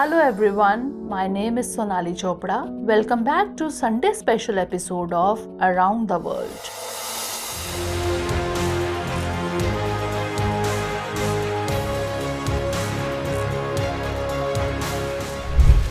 Hello everyone, my name is Sonali Chopra. Welcome back to Sunday special episode of Around the World.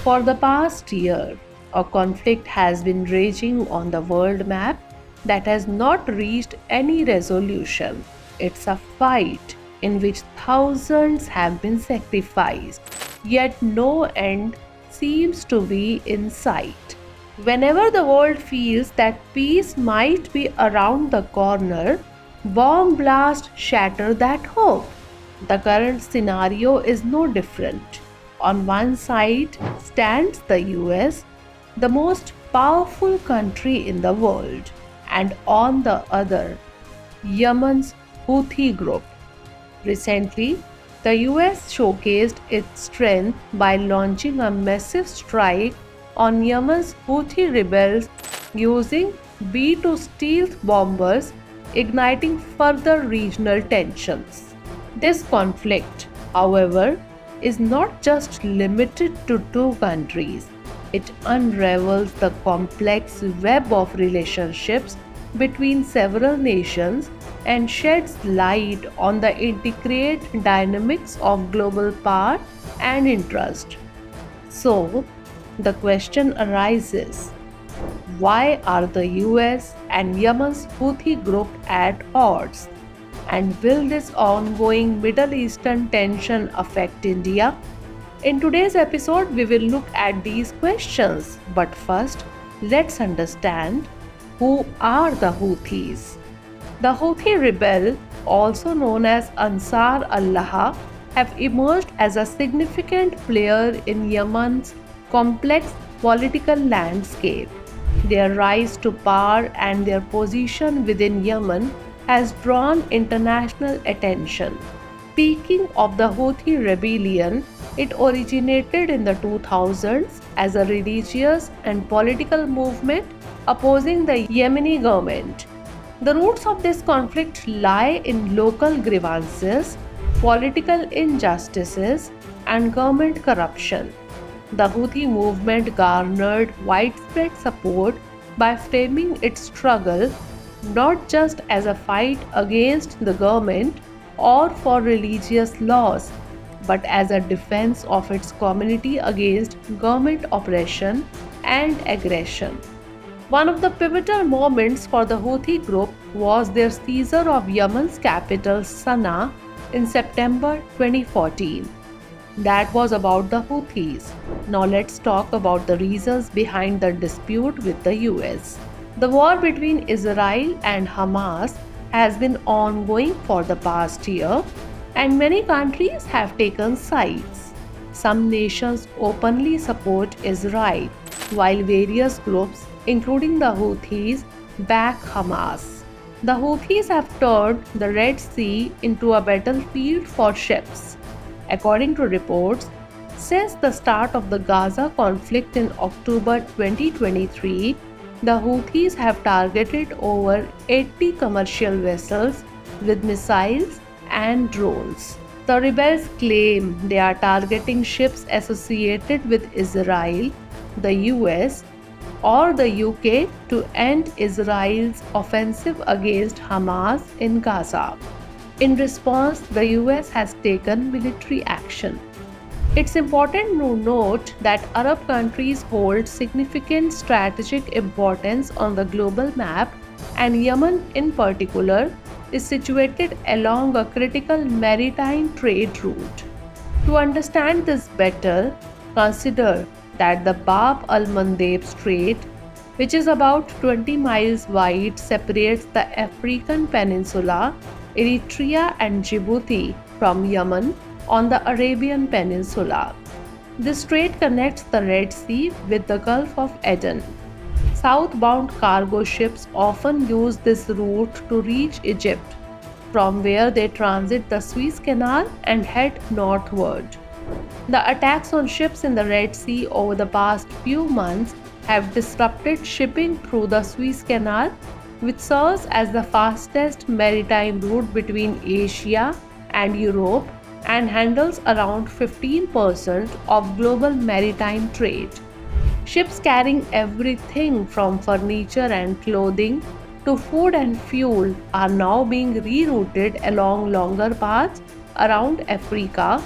For the past year, a conflict has been raging on the world map that has not reached any resolution. It's a fight in which thousands have been sacrificed, yet no end seems to be in sight. Whenever the world feels that peace might be around the corner, bomb blasts shatter that hope. The current scenario is no different. On one side stands the US, the most powerful country in the world, and on the other, Yemen's Houthi group. Recently, the US showcased its strength by launching a massive strike on Yemen's Houthi rebels using B-2 stealth bombers, igniting further regional tensions. This conflict, however, is not just limited to two countries. It unravels the complex web of relationships between several nations and sheds light on the intricate dynamics of global power and interest. So, the question arises, why are the US and Yemen's Houthi group at odds? And will this ongoing Middle Eastern tension affect India? In today's episode, we will look at these questions. But first, let's understand who are the Houthis. The Houthi rebel, also known as Ansar Allah, have emerged as a significant player in Yemen's complex political landscape. Their rise to power and their position within Yemen has drawn international attention. Speaking of the Houthi rebellion, it originated in the 2000s as a religious and political movement opposing the Yemeni government. The roots of this conflict lie in local grievances, political injustices, and government corruption. The Houthi movement garnered widespread support by framing its struggle not just as a fight against the government or for religious laws, but as a defense of its community against government oppression and aggression. One of the pivotal moments for the Houthi group was their seizure of Yemen's capital Sana'a in September 2014. That was about the Houthis. Now let's talk about the reasons behind the dispute with the US. The war between Israel and Hamas has been ongoing for the past year, and many countries have taken sides. Some nations openly support Israel, while various groups, including the Houthis, back Hamas. The Houthis have turned the Red Sea into a battlefield for ships. According to reports, since the start of the Gaza conflict in October 2023, the Houthis have targeted over 80 commercial vessels with missiles and drones. The rebels claim they are targeting ships associated with Israel, the US, or the UK to end Israel's offensive against Hamas in Gaza. In response, the US has taken military action. It's important to note that Arab countries hold significant strategic importance on the global map, and Yemen in particular is situated along a critical maritime trade route. To understand this better, consider that the Bab al-Mandeb Strait, which is about 20 miles wide, separates the African peninsula, Eritrea and Djibouti from Yemen on the Arabian Peninsula. This strait connects the Red Sea with the Gulf of Aden. Southbound cargo ships often use this route to reach Egypt, from where they transit the Suez Canal and head northward. The attacks on ships in the Red Sea over the past few months have disrupted shipping through the Suez Canal, which serves as the fastest maritime route between Asia and Europe and handles around 15% of global maritime trade. Ships carrying everything from furniture and clothing to food and fuel are now being rerouted along longer paths around Africa,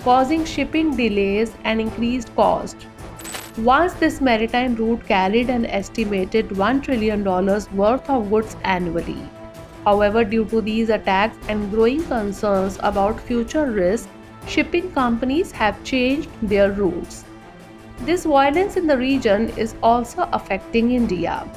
causing shipping delays and increased cost. Once this maritime route carried an estimated $1 trillion worth of goods annually. However, due to these attacks and growing concerns about future risks, shipping companies have changed their routes. This violence in the region is also affecting India.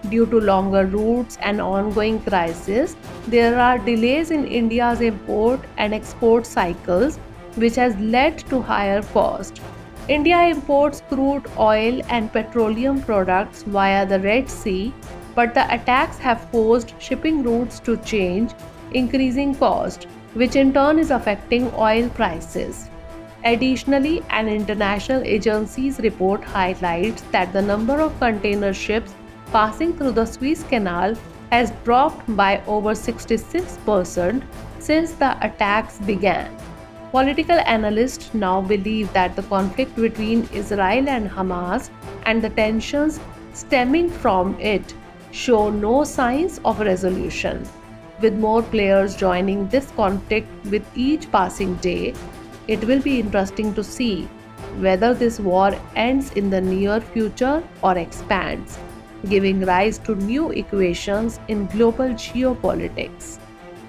Due to longer routes and ongoing crisis, there are delays in India's import and export cycles, which has led to higher cost. India imports crude oil and petroleum products via the Red Sea, but the attacks have forced shipping routes to change, increasing cost, which in turn is affecting oil prices. Additionally, an international agency's report highlights that the number of container ships passing through the Suez Canal has dropped by over 66% since the attacks began. Political analysts now believe that the conflict between Israel and Hamas and the tensions stemming from it show no signs of resolution. With more players joining this conflict with each passing day, it will be interesting to see whether this war ends in the near future or expands, giving rise to new equations in global geopolitics.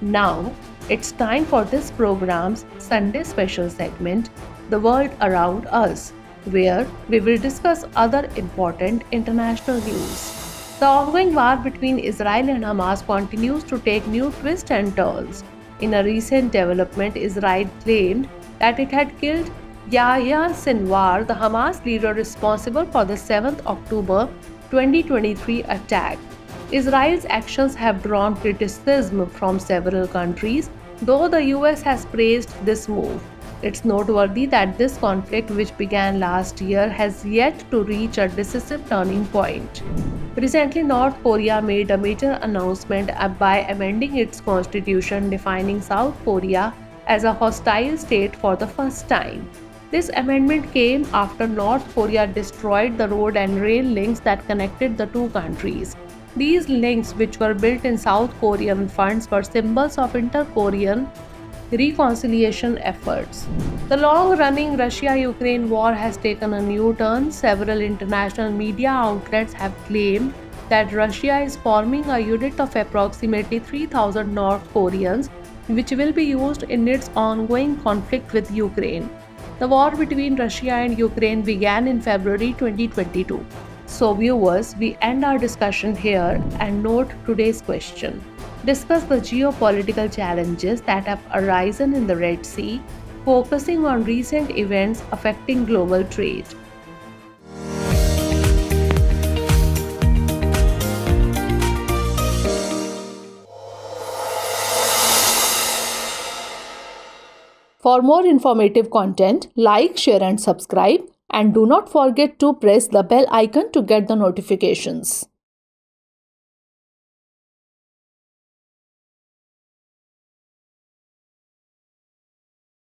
Now, it's time for this program's Sunday special segment, The World Around Us, where we will discuss other important international news. The ongoing war between Israel and Hamas continues to take new twists and turns. In a recent development, Israel claimed that it had killed Yahya Sinwar, the Hamas leader responsible for the 7th October 2023 attack. Israel's actions have drawn criticism from several countries, though the US has praised this move. It's noteworthy that this conflict, which began last year, has yet to reach a decisive turning point. Recently, North Korea made a major announcement by amending its constitution, defining South Korea as a hostile state for the first time. This amendment came after North Korea destroyed the road and rail links that connected the two countries. These links, which were built in South Korean funds, were symbols of inter-Korean reconciliation efforts. The long-running Russia-Ukraine war has taken a new turn. Several international media outlets have claimed that Russia is forming a unit of approximately 3,000 North Koreans, which will be used in its ongoing conflict with Ukraine. The war between Russia and Ukraine began in February 2022. So viewers, we end our discussion here and note today's question. Discuss the geopolitical challenges that have arisen in the Red Sea, focusing on recent events affecting global trade. For more informative content, like, share and subscribe, and do not forget to press the bell icon to get the notifications.